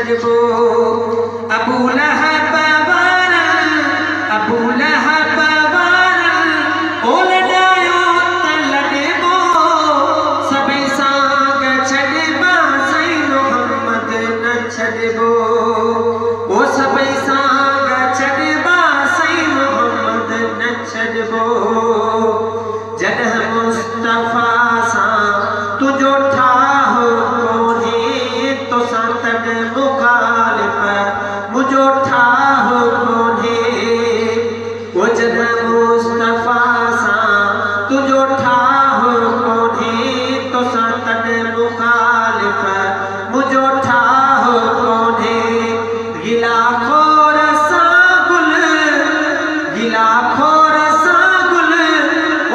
छड़बो अबू लहब वारन अबू लहब वारन ओलडायो तलडबो सभई सांग छड़बा सई मोहम्मद न छड़बो ओ सभई सांग छड़बा सई मोहम्मद न छड़बो जॾहिं मुस्तफ़ा सां तुझो ठाहो कोन्हे तोसां तॾहिं मुखालिफ़ मुझो ठाहो कोन्हे ओ जॾहिं मुस्तफ़ा सां तुझो ठाहो कोन्हे तोसां तॾहिं मुखालिफ़ मुझो ठाहो कोन्हे गिला खोर सां गुल गिला खोर सां गुल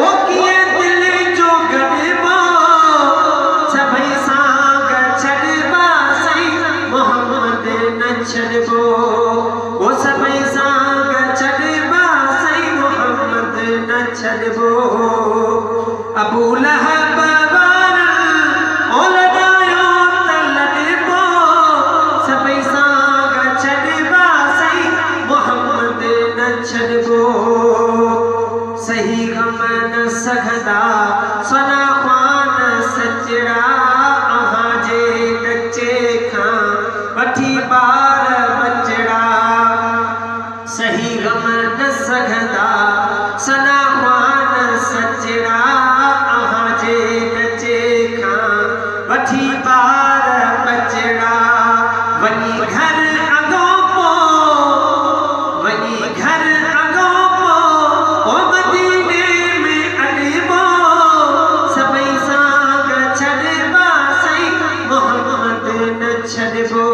ओ कीअं दिल जो गॾिबो सभई सांग छॾिबा सई मोहम्मद न छॾिबो ओ सभई सांग छॾिबा सई मोहम्मद न छॾिबो अबू लहब वारन ओलडायो तलडबो सभई सांग छॾिबा सई मोहम्मद न छॾिबो सही गम न सघंदा सना ख़्वान सचड़ा अहां जे बच्चे खां वठी ॿार बचड़ा सही गम न सघंदा सना ख़्वान सचड़ा अहां जे बच्चे खां वठी ॿार बचड़ा वञी घर अॻो पोइ वञी घर अॻो पोइ ओ मदीने में अॾिबो सभई सांग छॾिबा सई मोहम्मद न छॾिबो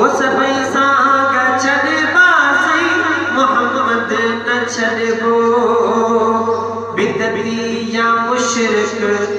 ओ सभई सांग छॾिबा सई मोहम्मद न छॾिबो बिदती या मुशरिक